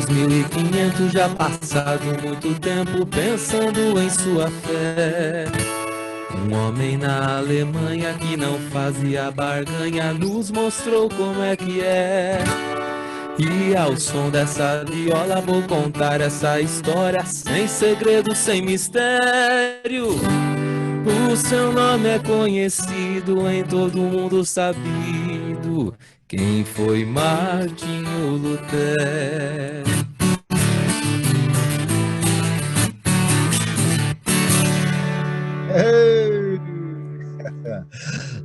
2500 já passado muito tempo pensando em sua fé. Um homem na Alemanha que não fazia barganha nos mostrou como é que é. E ao som dessa viola vou contar essa história sem segredo, sem mistério. O seu nome é conhecido, em todo mundo sabido. Quem foi Martinho Lutero? Ei!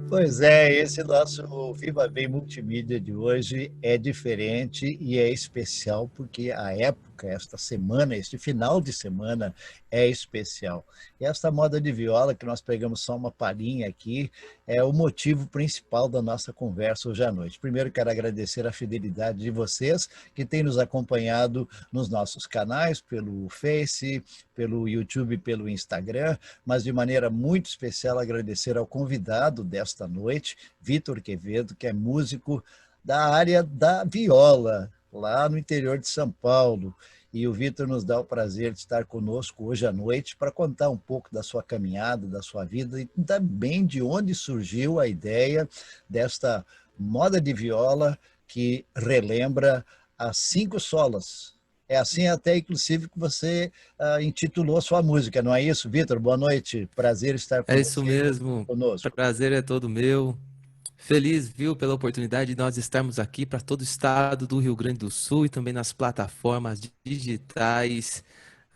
Pois é, esse nosso Viva Bem Multimídia de hoje é diferente e é especial porque a época, esta semana, este final de semana é especial. E esta moda de viola, que nós pegamos só uma palhinha aqui, é o motivo principal da nossa conversa hoje à noite. Primeiro, quero agradecer a fidelidade de vocês que têm nos acompanhado nos nossos canais, pelo Face, pelo YouTube, pelo Instagram, mas de maneira muito especial agradecer ao convidado desta noite, Vitor Quevedo, que é músico da área da viola, lá no interior de São Paulo. E o Vitor nos dá o prazer de estar conosco hoje à noite para contar um pouco da sua caminhada, da sua vida e também de onde surgiu a ideia desta moda de viola que relembra as 5 solas. É assim até, inclusive, que você intitulou sua música, não é isso, Vitor? Boa noite, prazer estar É com isso você mesmo, conosco. prazer é todo meu. Feliz, viu, pela oportunidade de nós estarmos aqui para todo o estado do Rio Grande do Sul e também nas plataformas digitais,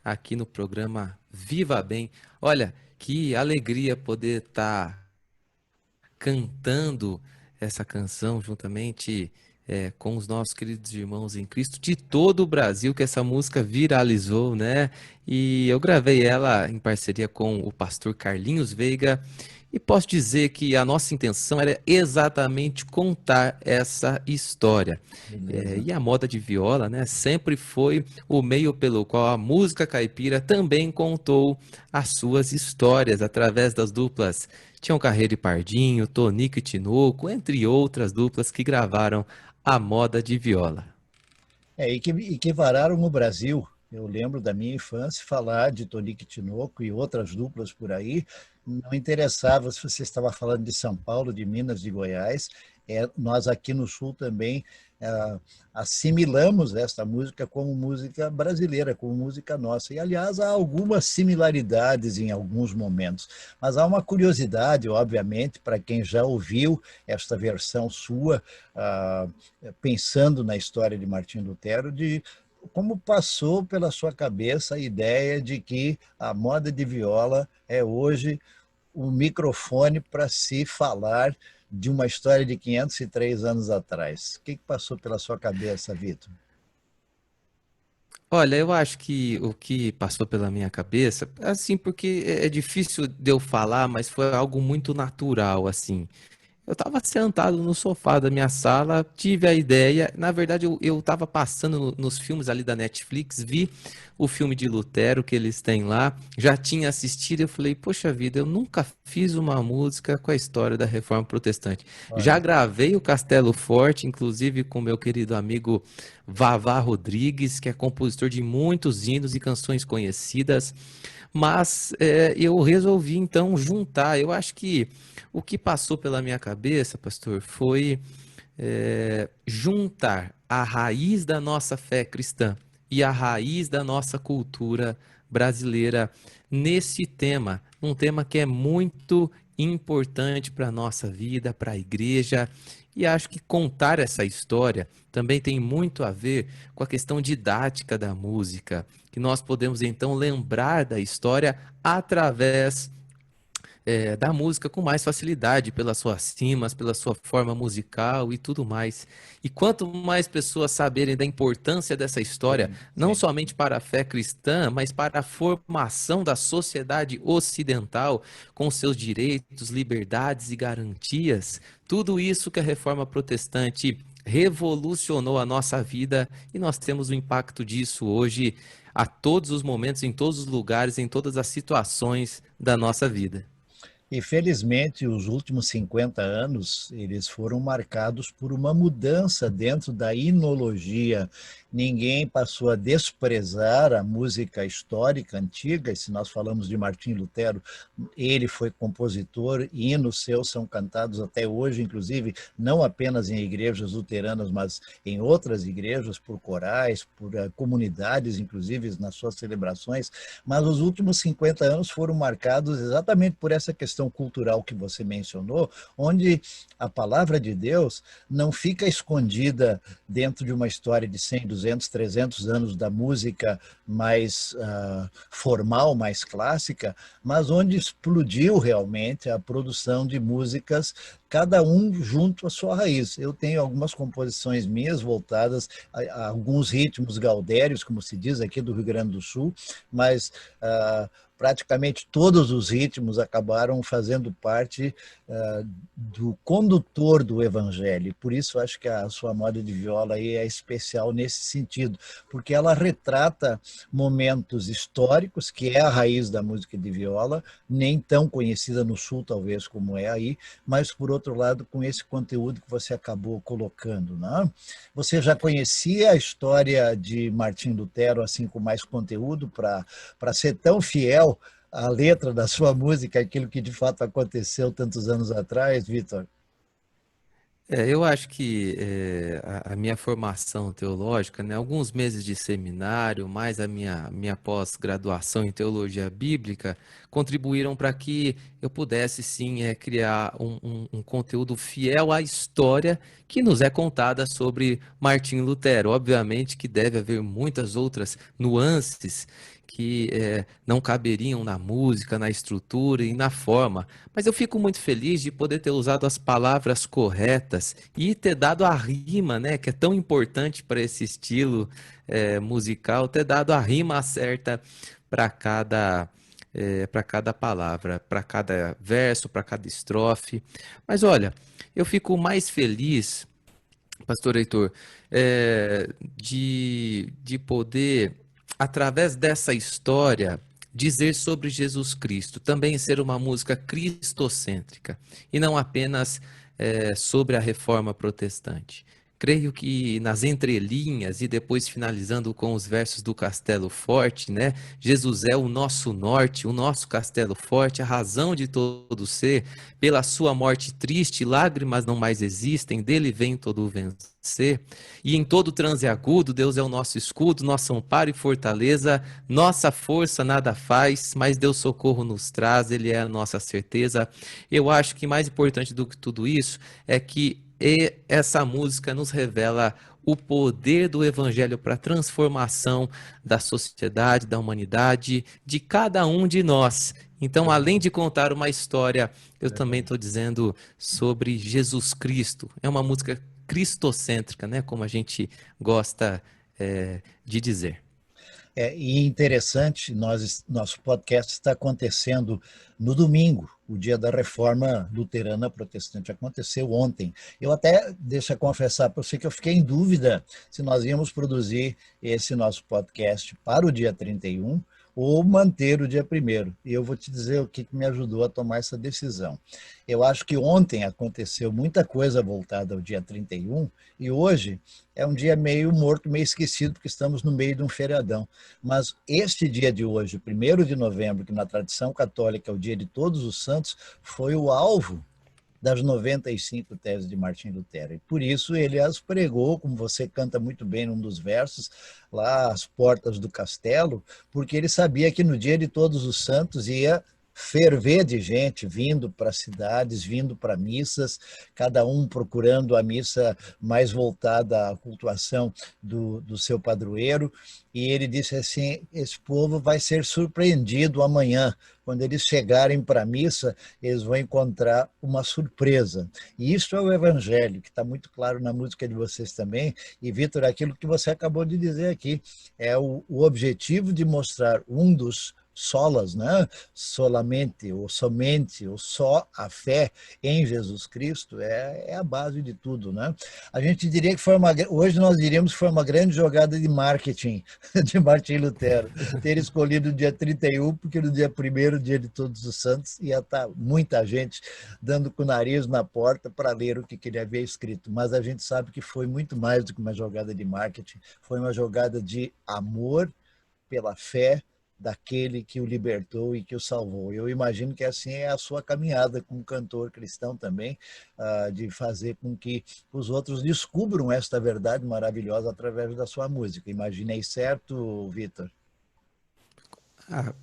aqui no programa Viva Bem. Olha, que alegria poder estar cantando essa canção juntamente com os nossos queridos irmãos em Cristo de todo o Brasil, que essa música viralizou, né? E eu gravei ela em parceria com o pastor Carlinhos Veiga. E posso dizer que a nossa intenção era exatamente contar essa história. Beleza. E a moda de viola, né, sempre foi o meio pelo qual a música caipira também contou as suas histórias através das duplas Tião Carreiro e Pardinho, Tonico e Tinoco, entre outras duplas que gravaram a moda de viola. E que vararam o Brasil. Eu lembro da minha infância falar de Tonico e Tinoco e outras duplas por aí. Não interessava se você estava falando de São Paulo, de Minas, de Goiás. Nós aqui no Sul também assimilamos esta música como música brasileira, como música nossa. E, aliás, há algumas similaridades em alguns momentos. Mas há uma curiosidade, obviamente, para quem já ouviu esta versão sua, ah, pensando na história de Martim Lutero, de como passou pela sua cabeça a ideia de que a moda de viola é hoje o microfone para se falar de uma história de 503 anos atrás. O que passou pela sua cabeça, Vitor? Olha, eu acho que o que passou pela minha cabeça, assim, porque é difícil de eu falar, mas foi algo muito natural, assim. Eu estava sentado no sofá da minha sala, tive a ideia. Na verdade, eu estava passando nos filmes ali da Netflix, vi o filme de Lutero que eles têm lá, já tinha assistido. Eu falei, poxa vida, eu nunca fiz uma música com a história da Reforma Protestante. Já Olha, gravei o Castelo Forte, inclusive com meu querido amigo Vavá Rodrigues, que é compositor de muitos hinos e canções conhecidas. Mas eu resolvi então juntar. Eu acho que o que passou pela minha cabeça, pastor, foi juntar a raiz da nossa fé cristã e a raiz da nossa cultura brasileira nesse tema, um tema que é muito importante para a nossa vida, para a igreja. E acho que contar essa história também tem muito a ver com a questão didática da música, que nós podemos então lembrar da história através da música com mais facilidade, pelas suas rimas, pela sua forma musical e tudo mais. E quanto mais pessoas saberem da importância dessa história, sim, não sim. somente para a fé cristã, mas para a formação da sociedade ocidental, com seus direitos, liberdades e garantias, tudo isso que a reforma protestante revolucionou a nossa vida e nós temos o impacto disso hoje a todos os momentos, em todos os lugares, em todas as situações da nossa vida. E felizmente os últimos 50 anos, eles foram marcados por uma mudança dentro da inologia. Ninguém passou a desprezar a música histórica antiga, e se nós falamos de Martim Lutero, ele foi compositor, e hinos seus são cantados até hoje, inclusive, não apenas em igrejas luteranas, mas em outras igrejas, por corais, por comunidades, inclusive nas suas celebrações. Mas os últimos 50 anos foram marcados exatamente por essa questão cultural que você mencionou, onde a palavra de Deus não fica escondida dentro de uma história de 100, 200, 300 anos da música mais formal, mais clássica, mas onde explodiu realmente a produção de músicas, cada um junto à sua raiz. Eu tenho algumas composições minhas voltadas a alguns ritmos gaudérios, como se diz aqui do Rio Grande do Sul, mas praticamente todos os ritmos acabaram fazendo parte do condutor do evangelho. Por isso acho que a sua moda de viola aí é especial nesse sentido, porque ela retrata momentos históricos, que é a raiz da música de viola, nem tão conhecida no Sul talvez como é aí, mas por outro lado com esse conteúdo que você acabou colocando, né? Você já conhecia a história de Martim Lutero assim com mais conteúdo para ser tão fiel à letra da sua música, aquilo que de fato aconteceu tantos anos atrás, Vitor? Eu acho que a minha formação teológica, né, alguns meses de seminário, mais a minha pós-graduação em teologia bíblica, contribuíram para que eu pudesse sim criar um conteúdo fiel à história que nos é contada sobre Martim Lutero. Obviamente que deve haver muitas outras nuances que não caberiam na música, na estrutura e na forma. Mas eu fico muito feliz de poder ter usado as palavras corretas e ter dado a rima, né, que é tão importante para esse estilo musical, ter dado a rima certa para para cada palavra, para cada verso, para cada estrofe. Mas olha, eu fico mais feliz, Pastor Heitor, de poder, através dessa história, dizer sobre Jesus Cristo, também ser uma música cristocêntrica, e não apenas sobre a reforma protestante. Creio que nas entrelinhas e depois finalizando com os versos do Castelo Forte, né? Jesus é o nosso norte, o nosso castelo forte, a razão de todo ser. Pela sua morte triste, lágrimas não mais existem, dele vem todo o vencer. E em todo transe agudo, Deus é o nosso escudo, nosso amparo e fortaleza, nossa força nada faz, mas Deus socorro nos traz, ele é a nossa certeza. Eu acho que mais importante do que tudo isso é que essa música nos revela o poder do evangelho para a transformação da sociedade, da humanidade, de cada um de nós. Então, além de contar uma história, eu também estou dizendo sobre Jesus Cristo. É uma música cristocêntrica, né? Como a gente gosta de dizer. E interessante, nosso podcast está acontecendo no domingo, o dia da reforma luterana protestante. Aconteceu ontem. Eu até, deixa eu confessar para você que eu fiquei em dúvida se nós íamos produzir esse nosso podcast para o dia 31 ou manter o dia 1º. E eu vou te dizer o que me ajudou a tomar essa decisão. Eu acho que ontem aconteceu muita coisa voltada ao dia 31 e hoje é um dia meio morto, meio esquecido, porque estamos no meio de um feriadão. Mas este dia de hoje, 1º de novembro, que na tradição católica é o dia de Todos os Santos, foi o alvo das 95 teses de Martim Lutero. E por isso ele as pregou, como você canta muito bem num dos versos, lá às portas do castelo, porque ele sabia que no dia de Todos os Santos ia ferver de gente vindo para cidades, vindo para missas, cada um procurando a missa mais voltada à cultuação do seu padroeiro. E ele disse assim: esse povo vai ser surpreendido amanhã. Quando eles chegarem para a missa, eles vão encontrar uma surpresa. E isso é o evangelho, que está muito claro na música de vocês também. E, Vitor, aquilo que você acabou de dizer aqui, é o objetivo de mostrar um dos solas, né? Solamente, ou somente, ou só a fé em Jesus Cristo é a base de tudo, né? A gente diria que hoje nós diríamos que foi uma grande jogada de marketing de Martim Lutero, ter escolhido o dia 31, porque no dia 1º, dia de Todos os Santos, ia estar muita gente dando com o nariz na porta para ler o que ele havia escrito. Mas a gente sabe que foi muito mais do que uma jogada de marketing, foi uma jogada de amor pela fé daquele que o libertou e que o salvou. Eu imagino que assim é a sua caminhada como cantor cristão também, de fazer com que os outros descubram esta verdade maravilhosa através da sua música. Imaginei certo, Vitor? Ah,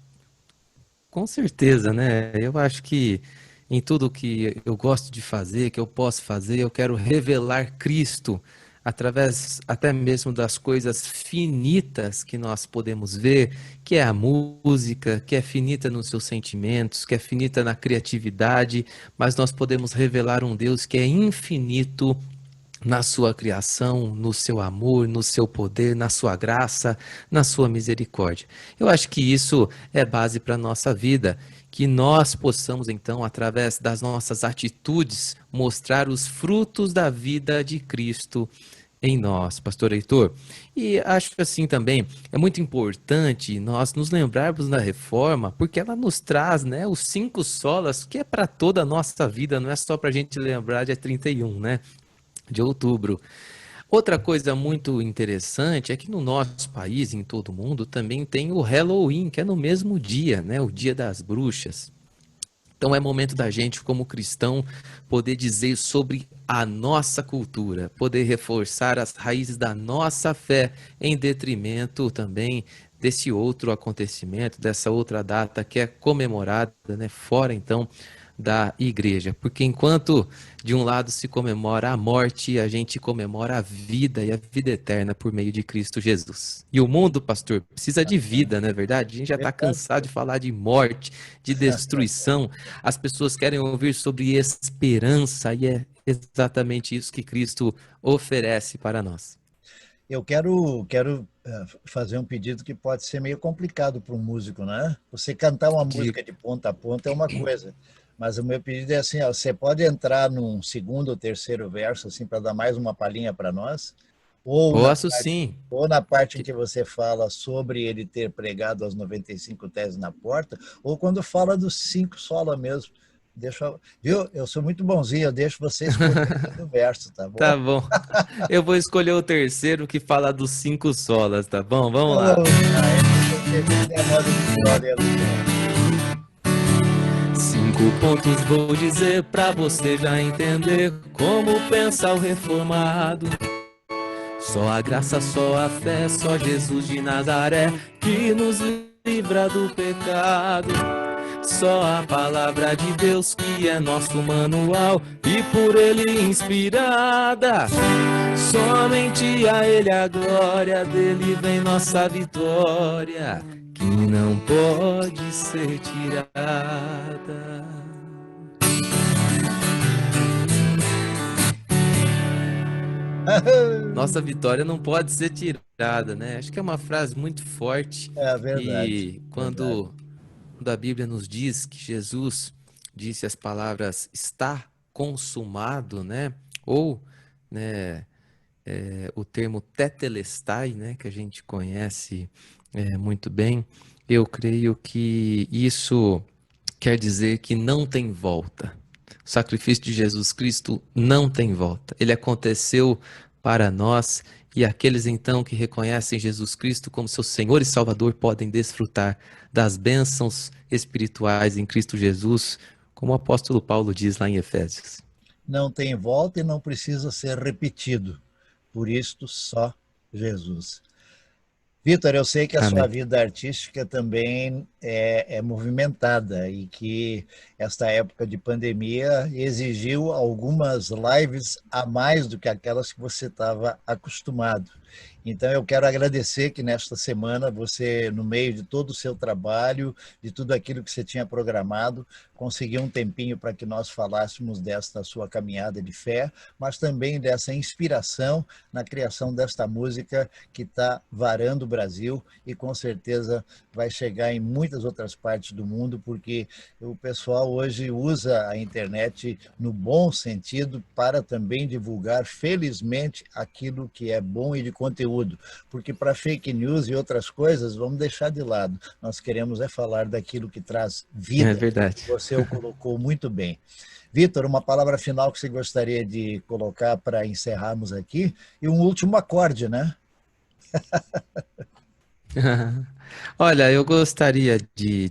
com certeza, né? Eu acho que em tudo que eu gosto de fazer, que eu posso fazer, eu quero revelar Cristo através até mesmo das coisas finitas que nós podemos ver, que é a música, que é finita nos seus sentimentos, que é finita na criatividade, mas nós podemos revelar um Deus que é infinito na sua criação, no seu amor, no seu poder, na sua graça, na sua misericórdia. Eu acho que isso é base para a nossa vida, que nós possamos então, através das nossas atitudes, mostrar os frutos da vida de Cristo em nós, pastor Heitor. E acho assim também, é muito importante nós nos lembrarmos da reforma, porque ela nos traz, né, os 5 solas, que é para toda a nossa vida, não é só para a gente lembrar dia 31, né? De outubro. Outra coisa muito interessante é que no nosso país, em todo o mundo, também tem o Halloween, que é no mesmo dia, né? O Dia das Bruxas. Então é momento da gente, como cristão, poder dizer sobre a nossa cultura, poder reforçar as raízes da nossa fé, em detrimento também desse outro acontecimento, dessa outra data que é comemorada, né? Fora então da igreja. Porque enquanto de um lado se comemora a morte, a gente comemora a vida e a vida eterna por meio de Cristo Jesus. E o mundo, pastor, precisa de vida, não é verdade? A gente já está cansado de falar de morte, de destruição. As pessoas querem ouvir sobre esperança e é exatamente isso que Cristo oferece para nós. Eu quero fazer um pedido que pode ser meio complicado para um músico, né? Você cantar uma De... música de ponta a ponta é uma coisa, mas o meu pedido é assim, ó, você pode entrar num segundo ou terceiro verso, assim, para dar mais uma palhinha para nós, ou na Posso parte, sim. ou na parte em que você fala sobre ele ter pregado as 95 teses na porta, ou quando fala dos 5 sola mesmo. Viu? Eu sou muito bonzinho, eu deixo você escolher o verso, tá bom? Tá bom. Eu vou escolher o terceiro que fala dos 5 solas, tá bom? Vamos lá. Oh, esse você vê que tem a moda de violino, então. 5 pontos vou dizer pra você já entender como pensa o reformado. Só a graça, só a fé, só Jesus de Nazaré que nos livra do pecado. Só a palavra de Deus que é nosso manual e por ele inspirada. Somente a ele a glória, dele vem nossa vitória, que não pode ser tirada. Nossa vitória não pode ser tirada, né? Acho que é uma frase muito forte É verdade, e verdade. quando a Bíblia nos diz que Jesus disse as palavras está consumado, né? Ou, né, o termo tetelestai, né, que a gente conhece muito bem, eu creio que isso quer dizer que não tem volta. O sacrifício de Jesus Cristo não tem volta. Ele aconteceu para nós e aqueles então que reconhecem Jesus Cristo como seu Senhor e Salvador podem desfrutar das bênçãos espirituais em Cristo Jesus, como o apóstolo Paulo diz lá em Efésios. Não tem volta e não precisa ser repetido. Por isto, só Jesus. Vitor, eu sei que a sua Amém. vida artística também é movimentada e que esta época de pandemia exigiu algumas lives a mais do que aquelas que você estava acostumado. Então, eu quero agradecer que nesta semana você, no meio de todo o seu trabalho, de tudo aquilo que você tinha programado, conseguiu um tempinho para que nós falássemos desta sua caminhada de fé, mas também dessa inspiração na criação desta música que está varando Brasil e com certeza vai chegar em muitas outras partes do mundo, porque o pessoal hoje usa a internet no bom sentido para também divulgar, felizmente, aquilo que é bom e de conteúdo, porque para fake news e outras coisas, vamos deixar de lado. Nós queremos falar daquilo que traz É vida. verdade. Você o colocou muito bem. Vitor, uma palavra final que você gostaria de colocar para encerrarmos aqui e um último acorde, né? Olha, eu gostaria de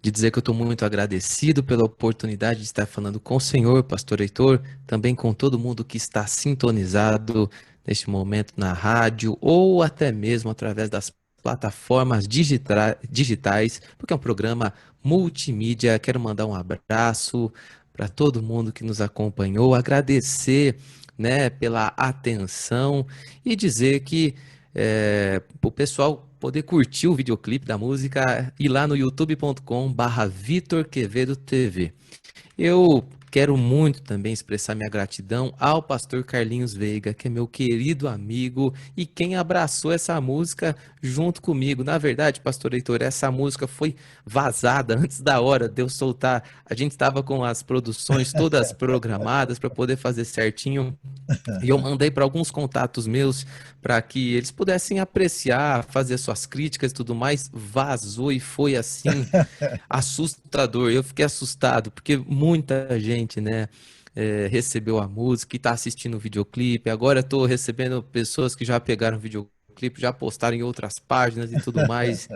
dizer que eu estou muito agradecido pela oportunidade de estar falando com o senhor, pastor Heitor, também com todo mundo que está sintonizado neste momento na rádio ou até mesmo através das plataformas digitais, porque é um programa multimídia. Quero mandar um abraço para todo mundo que nos acompanhou, agradecer, né, pela atenção e dizer que o pessoal poder curtir o videoclipe da música, ir lá no youtube.com/Vitor Quevedo TV. Eu quero muito também expressar minha gratidão ao pastor Carlinhos Veiga, que é meu querido amigo e quem abraçou essa música junto comigo. Na verdade, pastor Heitor, essa música foi vazada antes da hora de eu soltar. A gente estava com as produções todas programadas para poder fazer certinho. E eu mandei para alguns contatos meus para que eles pudessem apreciar, fazer suas críticas e tudo mais. Vazou e foi assim assustador. Eu fiquei assustado porque muita gente, né, recebeu a música e está assistindo o videoclipe. Agora estou recebendo pessoas que já pegaram o videoclipe, já postaram em outras páginas e tudo mais.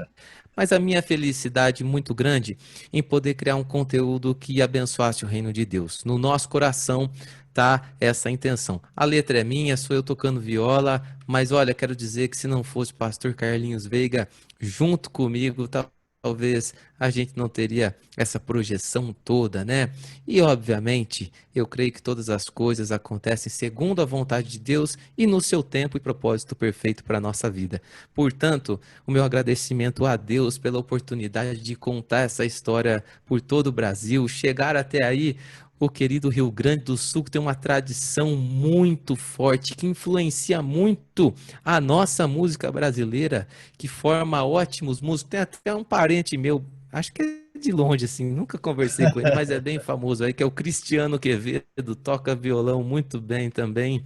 Mas a minha felicidade muito grande em poder criar um conteúdo que abençoasse o reino de Deus. No nosso coração tá essa intenção. A letra é minha, sou eu tocando viola, mas olha, quero dizer que se não fosse o pastor Carlinhos Veiga junto comigo, talvez a gente não teria essa projeção toda, né? E obviamente, eu creio que todas as coisas acontecem segundo a vontade de Deus e no seu tempo e propósito perfeito para a nossa vida. Portanto, o meu agradecimento a Deus pela oportunidade de contar essa história por todo o Brasil, chegar até aí. O querido Rio Grande do Sul, que tem uma tradição muito forte, que influencia muito a nossa música brasileira, que forma ótimos músicos. Tem até um parente meu, acho que é de longe, assim, nunca conversei com ele, mas é bem famoso aí, que é o Cristiano Quevedo, toca violão muito bem também.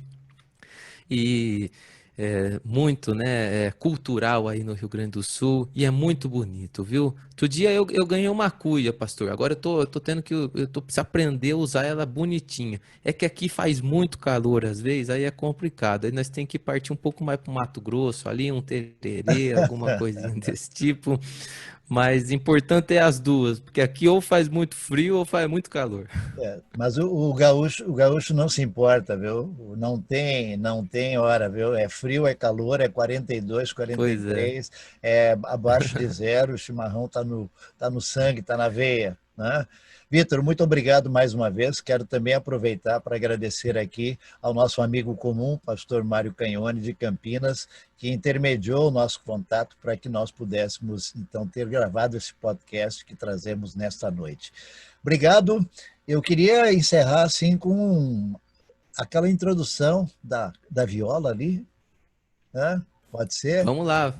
E muito, né, cultural aí no Rio Grande do Sul e é muito bonito, viu? Outro dia eu ganhei uma cuia, pastor. Agora eu tô tendo que eu tô precisando aprender a usar ela bonitinha. É que aqui faz muito calor às vezes, aí é complicado. Aí nós temos que partir um pouco mais para o Mato Grosso, ali um tererê, alguma coisinha desse tipo. Mas importante é as duas, porque aqui ou faz muito frio ou faz muito calor. Mas o gaúcho não se importa, viu? Não tem hora, viu? É frio, é calor, é 42, Pois é. 43, é abaixo de zero, o chimarrão tá no sangue, tá na veia, né? Vitor, muito obrigado mais uma vez. Quero também aproveitar para agradecer aqui ao nosso amigo comum, pastor Mário Canhone, de Campinas, que intermediou o nosso contato para que nós pudéssemos, então, ter gravado esse podcast que trazemos nesta noite. Obrigado. Eu queria encerrar assim com aquela introdução da viola ali, né? Pode ser? Vamos lá.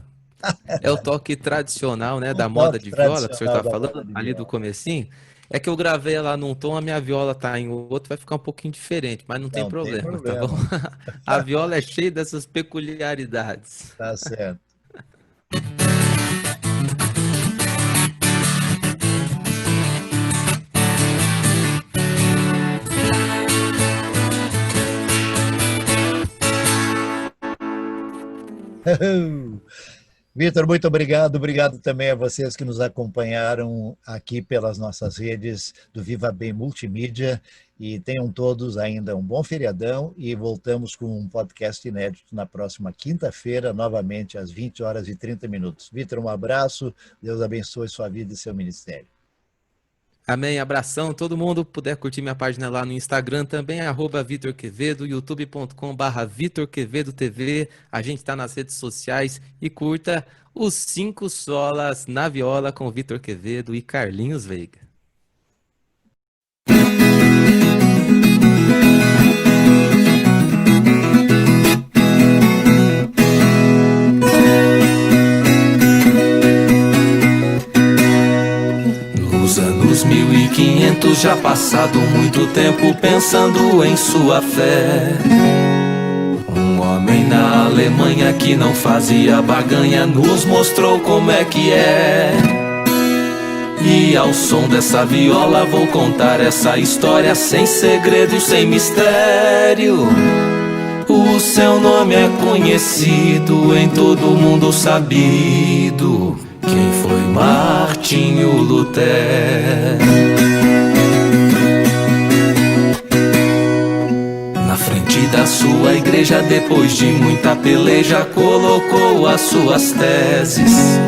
É o toque tradicional, né, Um da moda toque de viola que o senhor tradicional está da moda falando, de ali do viola. comecinho. É que eu gravei ela num tom, a minha viola tá em outro, vai ficar um pouquinho diferente, mas não tem Não tem problema, tá bom? problema, A viola é cheia dessas peculiaridades. tá certo. Vitor, muito obrigado. Obrigado também a vocês que nos acompanharam aqui pelas nossas redes do Viva Bem Multimídia. E tenham todos ainda um bom feriadão e voltamos com um podcast inédito na próxima quinta-feira, novamente às 20 horas e 30 minutos. Vitor, um abraço. Deus abençoe sua vida e seu ministério. Amém, abração, todo mundo puder curtir minha página lá no Instagram também, @Vitor Quevedo, youtube.com/Vitor Quevedo TV, a gente está nas redes sociais e curta os 5 solas na viola com Vitor Quevedo e Carlinhos Veiga. haja passado muito tempo pensando em sua fé. Um homem na Alemanha que não fazia barganha nos mostrou como é que é. E ao som dessa viola vou contar essa história sem segredo e sem mistério. O seu nome é conhecido, em todo mundo sabido. Quem foi Martinho Lutero? Na frente da sua igreja, depois de muita peleja, colocou as suas teses.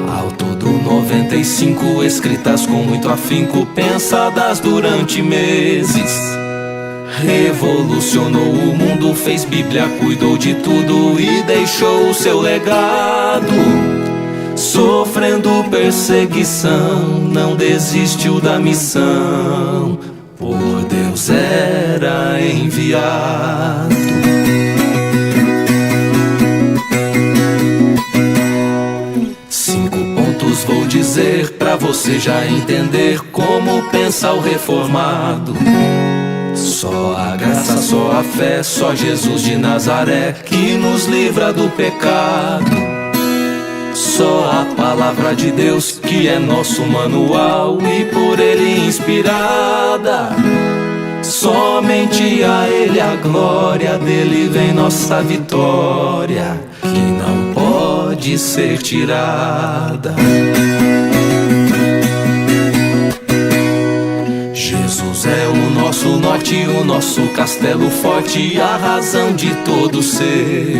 Ao todo 95, escritas com muito afinco, pensadas durante meses. Revolucionou o mundo, fez Bíblia, cuidou de tudo e deixou o seu legado. Sofrendo perseguição, não desistiu da missão. Por Deus era enviado. Vou dizer pra você já entender como pensa o reformado. Só a graça, só a fé, só Jesus de Nazaré que nos livra do pecado. Só a palavra de Deus que é nosso manual e por ele inspirada. Somente a ele a glória, dele vem nossa vitória, que não pode ser tirada. Jesus é o nosso norte, o nosso castelo forte, a razão de todo ser.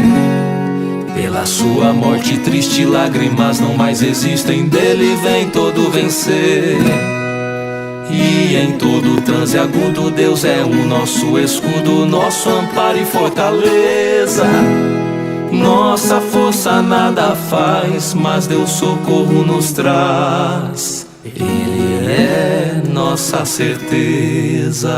Pela sua morte triste, lágrimas não mais existem, dele vem todo vencer. E em todo transe agudo, Deus é o nosso escudo, nosso amparo e fortaleza. Nossa força nada faz, mas Deus socorro nos traz. Ele é nossa certeza.